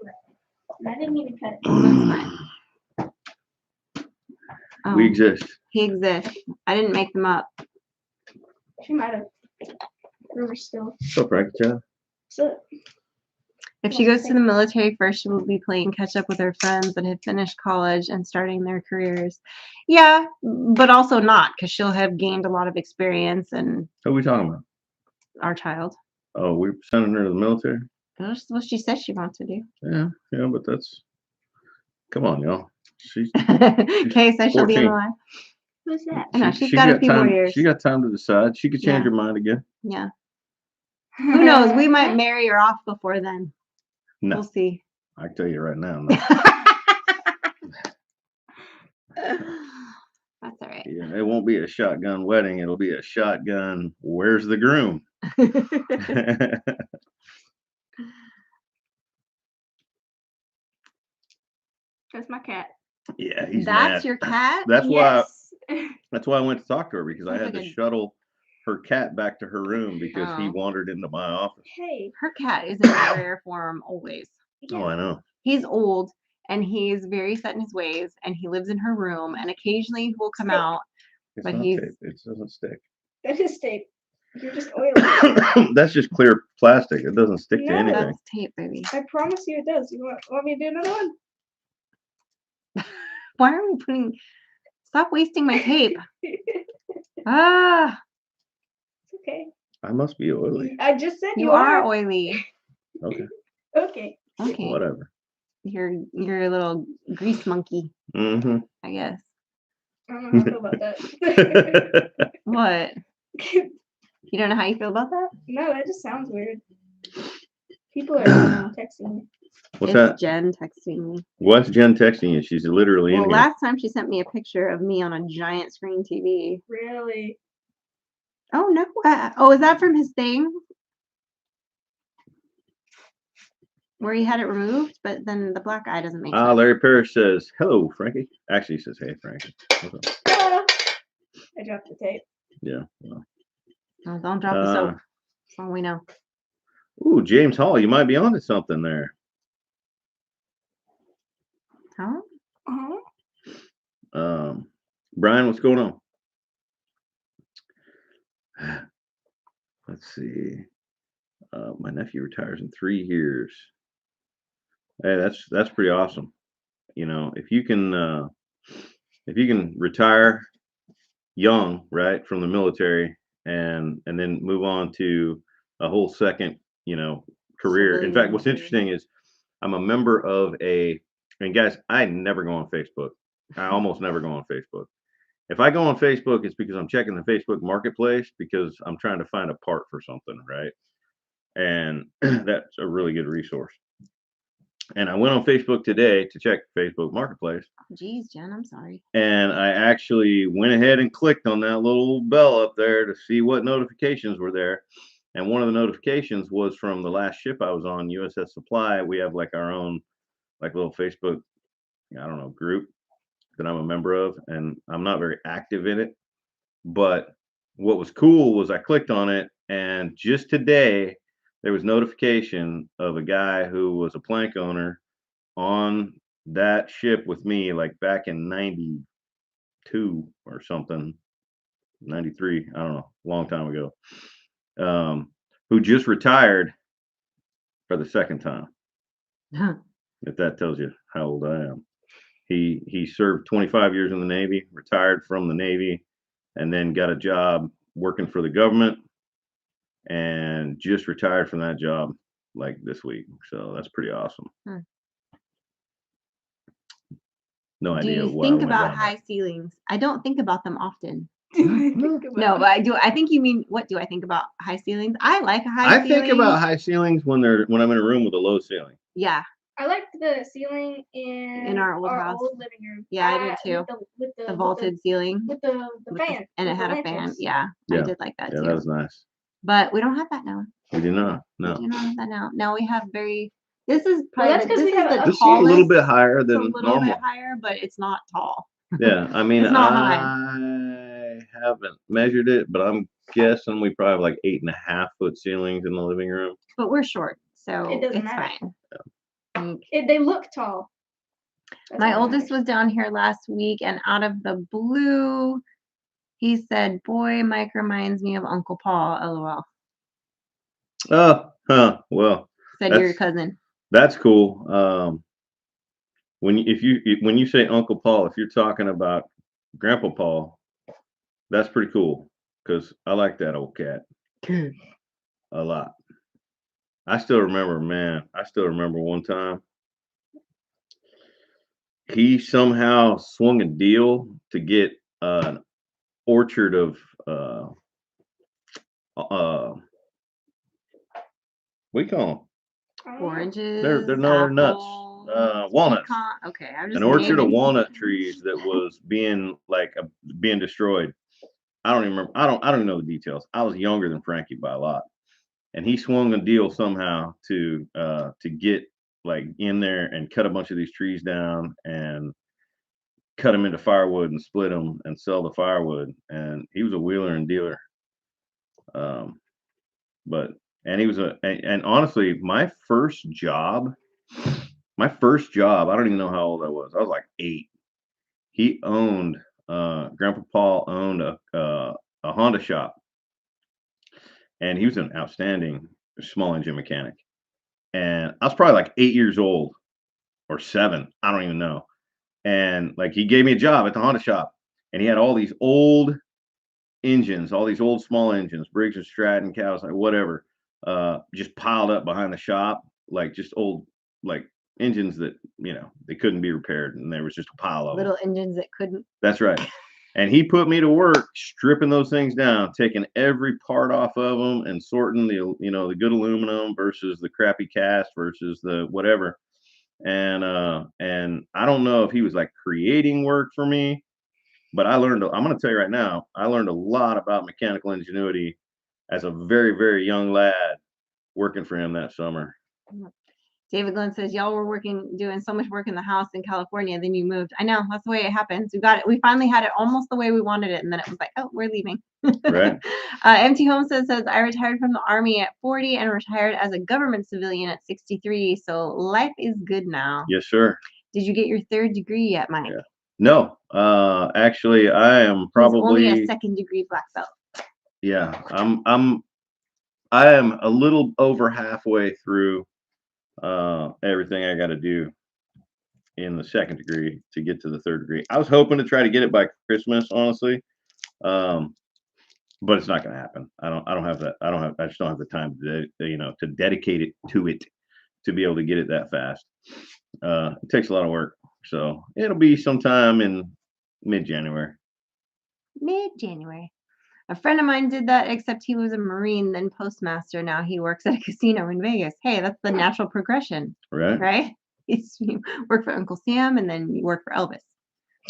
And I didn't even cut it. That's fine. Oh, We exist. he exists. I didn't make them up. She might have. Rumor still. So Frank, John. So If she goes to the military first, she will be playing catch up with her friends that have finished college and starting their careers. Yeah, but also not, because she'll have gained a lot of experience and Who are we talking about? our child. Oh, we're sending her to the military? That's what she says she wants to do. Yeah, but that's, come on, y'all. She's Kay says she'll be 14. alive. who's that? I know, she's got a few more years. She got time to decide. She could change Yeah. her mind again. Yeah. Who knows? We might marry her off before then. No, We'll see. I can tell you right now. No. That's all right. Yeah, it won't be a shotgun wedding. It'll be a shotgun. Where's the groom? That's my cat. Yeah, he's That's mad. your cat? That's Yes. why I went to talk to her, because I Sounds had like to a- shuttle her cat back to her room because he Oh. wandered into my office. Hey. Her cat is in rare form always. Oh, I know. He's old and he's very set in his ways and he lives in her room and occasionally he will come out. It's But not he's- tape. It doesn't stick. That is tape. You're just oily. That's just clear plastic. It doesn't stick to No. anything. That's tape, baby. I promise you it does. You want me to do another one? Why are we putting... Stop wasting my tape. Ah, It's okay. I must be oily. I just said you are oily. Okay, Okay. Okay. whatever. You're a little grease monkey, Mm-hmm. I guess. I don't know how I feel about that. What? You don't know how you feel about that? No, that just sounds weird. People are texting me. What's It's that? Jen texting me. What's Jen texting you? She's literally in Well, here. last time she sent me a picture of me on a giant screen TV. Really? Oh, no. Oh, is that from his thing? Where he had it removed, but then the black eye doesn't make sense. Larry Parrish says, hello, Frankie. Actually, he says, hey, Frankie. What's up? Ah, I dropped the tape. Yeah. Well. Oh, don't drop the soap. That's all we know. Ooh, James Hall, you might be onto something there. Huh? Uh-huh. Brian, what's going on? Let's see. My nephew retires in 3 years. Hey, that's pretty awesome. You know, if you can retire young, right, from the military, and then move on to a whole second, career. In fact, Civilian what's career. interesting is I'm a member of and guys, I never go on Facebook. I almost never go on Facebook. If I go on Facebook, it's because I'm checking the Facebook marketplace because I'm trying to find a part for something, right? And that's a really good resource. And I went on Facebook today to check Facebook marketplace, Geez, Jen, I'm sorry. and I actually went ahead and clicked on that little bell up there to see what notifications were there. And one of the notifications was from the last ship I was on, USS Supply. We have like our own like little Facebook, I don't know, group that I'm a member of, and I'm not very active in it. But what was cool was I clicked on it, and just today there was notification of a guy who was a plank owner on that ship with me, like back in '92 or something, '93. I don't know, a long time ago. Who just retired for the second time. If that tells you how old I am. He served 25 years in the Navy, retired from the Navy, and then got a job working for the government, and just retired from that job like this week. So that's pretty awesome. Hmm. No Do idea you why I think went about down high ceilings? I don't think about them often. No. No, but I do. I think you mean, what do I think about high ceilings? I like a high I ceiling. think about high ceilings when I'm in a room with a low ceiling. Yeah, I liked the ceiling in our old house. old living room. Yeah, I did too. With the vaulted ceiling with the with fan. and it with had the a fan. lanterns. Yeah, I Yeah. did like that Yeah, too. that was nice. But we don't have that now. We do not. We No. do not have that now. Now we have very. This is Well, probably that's 'cause this we is have the a- This is a tallest. little bit higher It's a than little normal. bit higher, but it's not tall. Yeah, I mean, It's not high. I haven't measured it, but I'm guessing we probably have like 8.5 foot ceilings in the living room. But we're short, so It doesn't it's matter. fine. They look tall. That's My all that oldest matters. was down here last week, and out of the blue, he said, "Boy, Mike reminds me of Uncle Paul." LOL. Oh, well, Said your that's cousin. that's cool. When you say Uncle Paul, if you're talking about Grandpa Paul, that's pretty cool because I like that old cat a lot. I still remember, man. I still remember one time he somehow swung a deal to get an orchard of what do you call them? I don't know. Oranges. They're nuts. apples, Walnuts. pecan. Okay, I'm just An orchard of naming walnut things. trees that was being destroyed. I don't even remember. I don't even know the details. I was younger than Frankie by a lot, and he swung a deal somehow to get like in there and cut a bunch of these trees down and cut them into firewood and split them and sell the firewood. And he was a wheeler and dealer. Um, but and he was and honestly, my first job, I don't even know how old I was. I was like 8. He owned Grandpa Paul owned a Honda shop, and he was an outstanding small engine mechanic. And I was probably like 8 years old or 7, I don't even know. And like he gave me a job at the Honda shop, and he had all these old engines, all these old small engines, Briggs and Stratton, cows, like whatever, just piled up behind the shop, like just old like engines that they couldn't be repaired, and there was just a pile of them. Little engines that couldn't. That's right. And he put me to work stripping those things down, taking every part off of them and sorting the good aluminum versus the crappy cast versus the whatever. And I don't know if he was like creating work for me, but I'm going to tell you right now, I learned a lot about mechanical ingenuity as a very, very young lad working for him that summer. David Glenn says, "Y'all were doing so much work in the house in California, then you moved." I know, that's the way it happens. We finally had it almost the way we wanted it, and then it was like, "Oh, we're leaving." Right. Empty Home says, "I retired from the Army at 40 and retired as a government civilian at 63, so life is good now." Yes, sir. Did you get your 3rd degree yet, Mike? Yeah. No, actually, I am probably He's only a 2nd degree black belt. Yeah, I am a little over halfway through everything I got to do in the 2nd degree to get to the 3rd degree. I was hoping to try to get it by Christmas, honestly, But it's not going to happen. I don't have that. I just don't have the time to dedicate it to be able to get it that fast. It takes a lot of work. So it'll be sometime in mid-January. Mid-January. A friend of mine did that, except he was a Marine, then postmaster. Now he works at a casino in Vegas. Hey, that's the natural progression, Right? right? You work for Uncle Sam, and then you work for Elvis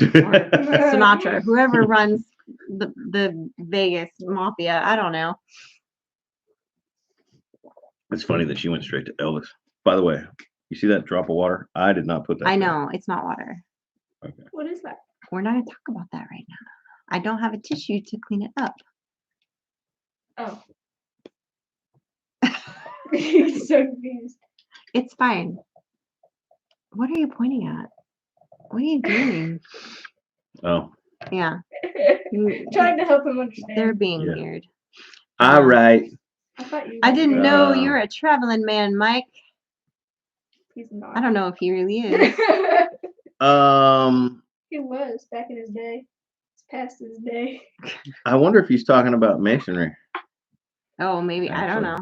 or Sinatra, whoever runs the Vegas mafia. I don't know. It's funny that she went straight to Elvis. By the way, you see that drop of water? I did not put that. I know it's not water. Okay. What is that? We're not gonna talk about that right now. I don't have a tissue to clean it up. Oh. So confused. It's fine. What are you pointing at? What are you doing? Oh. Yeah. Trying to help him understand. They're being weird. All right. I didn't know you're a traveling man, Mike. He's not. I don't know if he really is. He was back in his day. It's past his day. I wonder if he's talking about masonry. Oh, maybe. I don't know.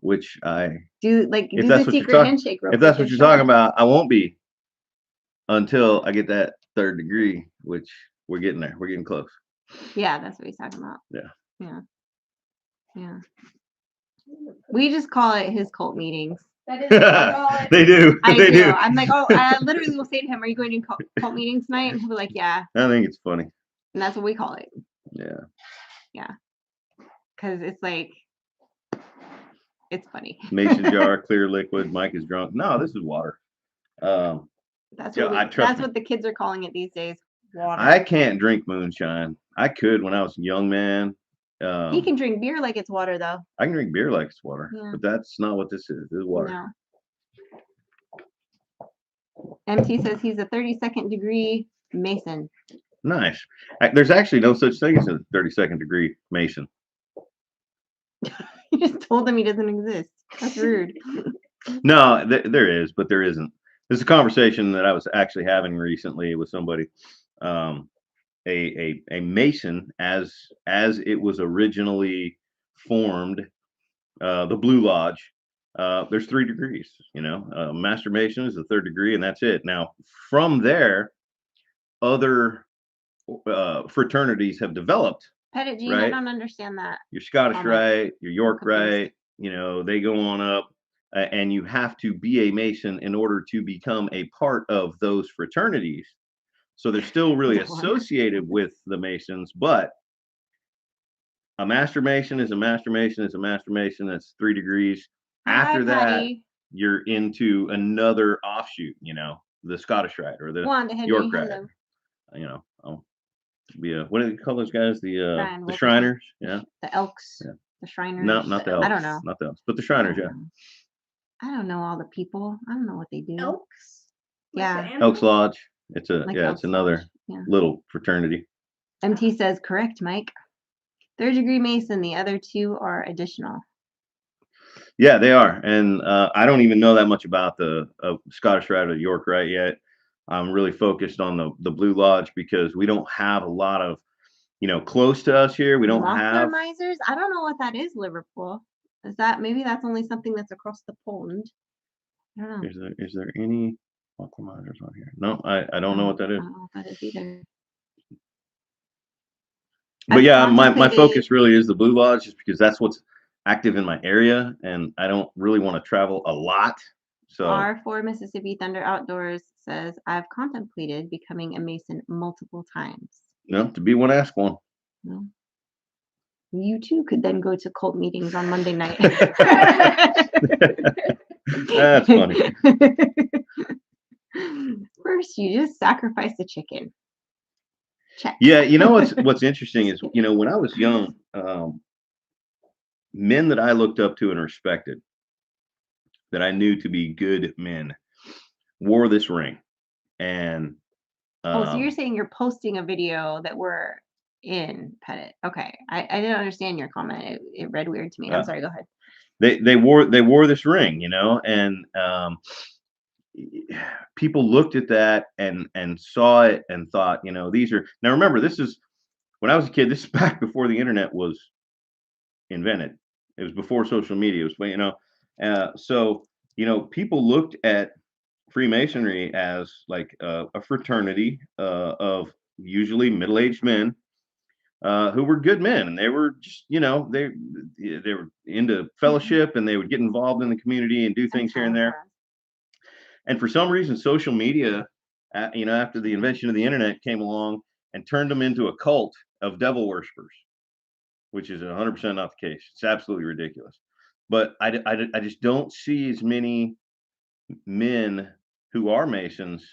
Which I do if do that's the what you're secret handshake. If that's what you're talking about, I won't be until I get that 3rd degree, which we're getting there. We're getting close. Yeah, that's what he's talking about. Yeah. Yeah. We just call it his cult meetings. That is what we call it. They do. They do. I'm like, oh, I literally will say to him, "Are you going to cult meetings tonight?" And he'll be like, "Yeah." I think it's funny. And that's what we call it. Yeah. Yeah. Because it's like, it's funny. Mason jar, clear liquid. Mike is drunk. No, this is water. That's what the kids are calling it these days. Water. I can't drink moonshine. I could when I was a young man. He can drink beer like it's water, though. I can drink beer like it's water, Yeah. but that's not what this is. This is water. No. MT says he's a 32nd degree Mason. Nice. There's actually no such thing as a 32nd degree Mason. You just told him he doesn't exist. That's rude. No, there is, but there isn't. This is a conversation that I was actually having recently with somebody. A Mason, as it was originally formed, the Blue Lodge. There's 3 degrees. Master Mason is the 3rd degree, and that's it. Now, from there, other fraternities have developed. Pettit Gene, right? I don't understand that. Your Scottish Rite, your York Rite, they go on up, and you have to be a Mason in order to become a part of those fraternities. So they're still really associated with the Masons, but a Master Mason is a Master Mason is a Master Mason. That's 3 degrees. After that, you're into another offshoot, the Scottish Rite or the York Rite. What do they call those guys? The Shriners, yeah. The Elks, the Shriners. No, not the Elks. I don't know. Not the Elks, but the Shriners, yeah. I don't know all the people. I don't know what they do. Elks? Yeah. Elks Lodge. It's Elks another little fraternity. MT says correct, Mike. 3rd degree Mason. The other 2 are additional. Yeah, they are, and I don't even know that much about the Scottish Rite or York Rite yet. I'm really focused on the Blue Lodge because we don't have a lot of, close to us here. We don't have misers. I don't know what that is. Liverpool. Is that maybe that's only something that's across the pond? I don't know. Is there any misers on here? No, I don't know what that is. I don't know what that is either. But yeah, my focus really is the Blue Lodge, just because that's what's active in my area, and I don't really want to travel a lot. So R4 Mississippi Thunder Outdoors says, I've contemplated becoming a Mason multiple times. No, to be one, ask one. No. You too could then go to cult meetings on Monday night. That's funny. First, you just sacrifice the chicken. Check. Yeah, what's interesting is, when I was young, men that I looked up to and respected, that I knew to be good men, wore this ring. And so you're saying you're posting a video that we're in Pettit. Okay. I didn't understand your comment. It read weird to me. I'm sorry, go ahead. They wore this ring, and people looked at that and saw it and thought, these are, now remember, this is when I was a kid. This is back before the internet was invented. It was before social media. It was, so people looked at Freemasonry as like a fraternity of usually middle-aged men who were good men, and they were just, they were into fellowship, and they would get involved in the community and do things here and there. And for some reason, social media, after the invention of the internet came along and turned them into a cult of devil worshippers, which is 100% not the case. It's absolutely ridiculous. But I just don't see as many men who are Masons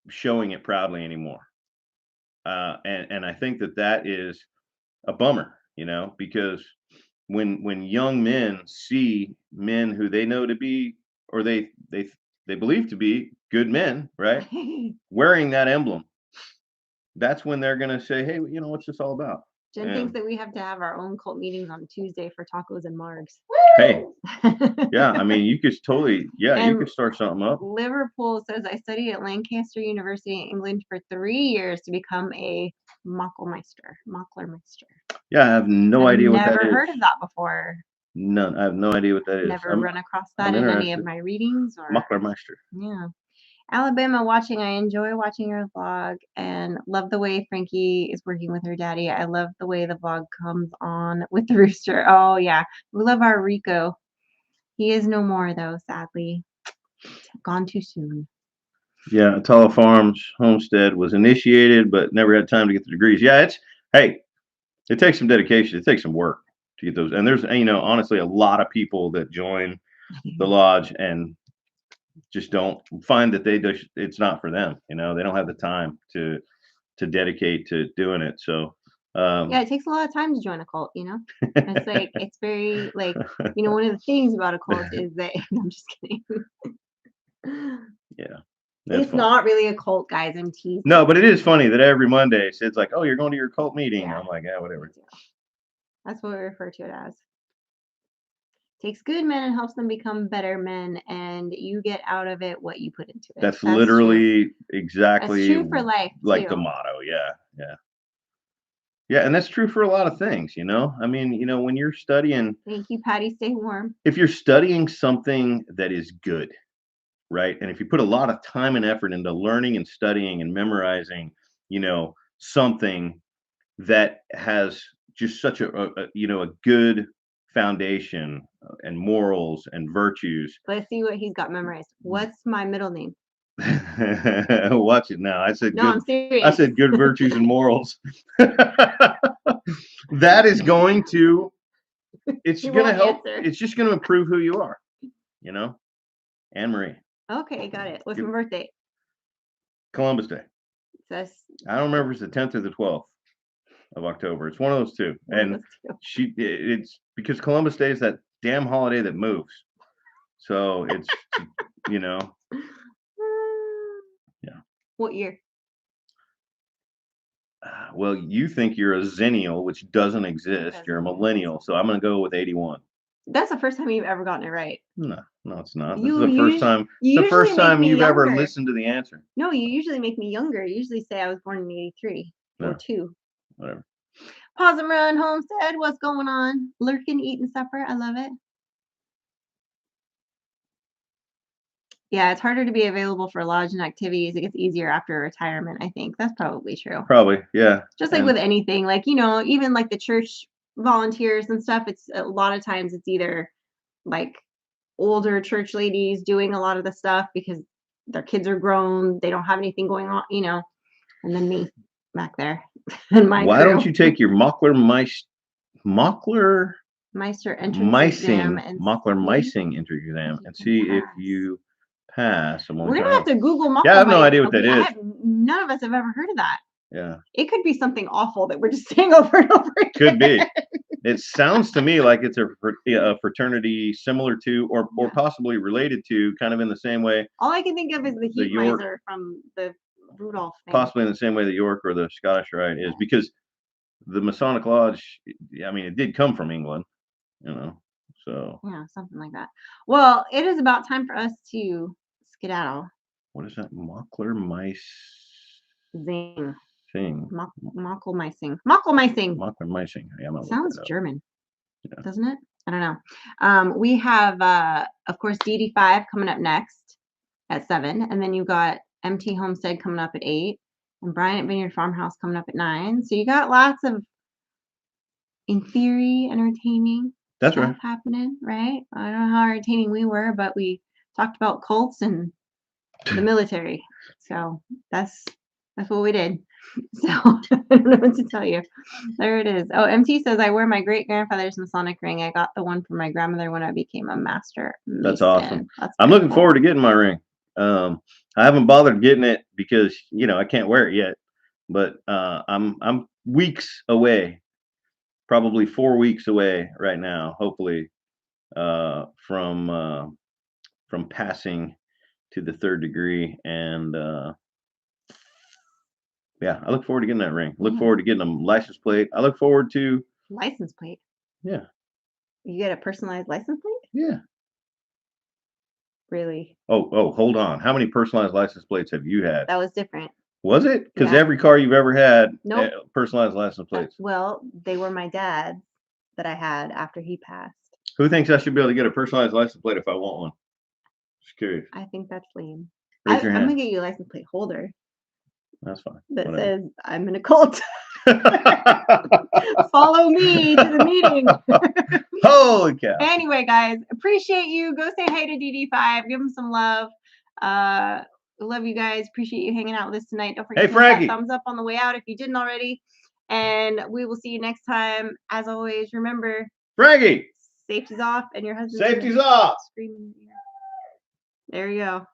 showing it proudly anymore. And I think that is a bummer, because when young men see men who they know to be, or they believe to be good men, right, wearing that emblem, that's when they're going to say, hey, what's this all about? Jen thinks that we have to have our own cult meetings on Tuesday for tacos and margs. Hey, yeah, I mean, you could totally, you could start something up. Liverpool says, I studied at Lancaster University in England for 3 years to become a Mocklermeister. Yeah, I have no idea what that is. Never heard of that before. None. I have no idea what that is. Never run across that in any of my readings. Mocklermeister. Yeah. Alabama watching. I enjoy watching your vlog and love the way Frankie is working with her daddy. I love the way the vlog comes on with the rooster. Oh, yeah. We love our Rico. He is no more, though, sadly. Gone too soon. Yeah, Atala Farms homestead was initiated, but never had time to get the degrees. Yeah, it takes some dedication. It takes some work to get those. And there's, honestly, a lot of people that join the lodge and just don't find that it's not for them. They don't have the time to dedicate to doing it. So yeah, it takes a lot of time to join a cult. It's like, it's very like, one of the things about a cult is that I'm just kidding. Yeah, it's fun. Not really a cult, guys. I'm teasing. No, but it is funny that every Monday it's like, oh, you're going to your cult meeting. Yeah. I'm like, yeah, whatever. That's what we refer to it as. Takes good men and helps them become better men, and you get out of it what you put into it. That's literally true. Exactly. That's true for life, like too. The motto. Yeah, and that's true for a lot of things. I mean, when you're studying. Thank you, Patty. Stay warm. If you're studying something that is good, right, and if you put a lot of time and effort into learning and studying and memorizing, something that has just such a good foundation and morals and virtues. Let's see what he's got memorized. What's my middle name? Watch it now. I said no, good. I'm serious. I said good virtues and morals. That is going to. It's going to help. It's just going to improve who you are. Anne Marie. Okay, got it. What's my birthday? Columbus Day. I don't remember if it's the 10th or the 12th of October. It's one of those two. And it's because Columbus Day is that damn holiday that moves. So it's, Yeah. What year? Well, you think you're a zennial, which doesn't exist. You're a millennial. So I'm going to go with 81. That's the first time you've ever gotten it right. No, it's not. This is the first time. The first time you've ever listened to the answer. No, you usually make me younger. You usually say I was born in 83 or 2. Whatever. Pause and Run Homestead. What's going on? Lurking, eating supper. I love it. Yeah, it's harder to be available for lodge and activities. It gets easier after retirement, I think. That's probably true. Probably, yeah. Just like with anything, like, even like the church volunteers and stuff, it's a lot of times it's either like older church ladies doing a lot of the stuff because their kids are grown, they don't have anything going on, and then me back there. And why don't you take your Mocklermeister exam and Mocklermeising exam and see if you pass. We're gonna have to Google Mockler. Yeah, I have no idea what that is. None of us have ever heard of that. Yeah. It could be something awful that we're just saying over and over again. Could be. It sounds to me like it's a fraternity similar to, or possibly related to, kind of in the same way. All I can think of is the heat miser from the Rudolph thing. Possibly in the same way the York or the Scottish Rite is, because the Masonic Lodge, I mean, it did come from England, so. Yeah, something like that. Well, it is about time for us to Skedaddle. What is that? Mockler mice Zing. thing. Mockelmeising. Mockelmeising. Mockler micing. Yeah, I'm gonna look Sounds that up. German, Yeah. doesn't it? I don't know. We have, of course, DD5 coming up next at 7, and then you got MT Homestead coming up at 8, and Bryant Vineyard Farmhouse coming up at 9. So you got lots of, in theory, entertaining That's stuff right. happening, right? I don't know how entertaining we were, but we talked about cults and the military. So that's what we did. So I don't know what to tell you. There it is. Oh, MT says I wear my great grandfather's Masonic ring. I got the one from my grandmother when I became a master Mason. That's awesome. That's I'm very looking cool. forward to getting my ring. I haven't bothered getting it because I can't wear it yet. But I'm weeks away, probably 4 weeks away right now, hopefully, from passing to the 3rd degree. And yeah, I look forward to getting that ring. Look Yeah. forward to getting a license plate. I look forward to License plate. Yeah. You get a personalized license plate? Yeah. Really? Oh, hold on. How many personalized license plates have you had? That was different. Was it? Because Yeah. every car you've ever had, Nope. personalized license plates. Well, they were my dad's that I had after he passed. Who thinks I should be able to get a personalized license plate if I want one? Just curious. I think that's lame. Raise your I'm hand. gonna get you a license plate holder That's fine. that Whatever. says I'm in a cult. Follow me to the meeting. Holy cow. Anyway, guys, appreciate you. Go say hi to DD5. Give him some love. Love you guys. Appreciate you hanging out with us tonight. Don't forget Hey, to hit that Frankie. thumbs up on the way out if you didn't already. And we will see you next time. As always, remember, Frankie, safety's off and your husband's safety's off. screaming in your ear. There you go.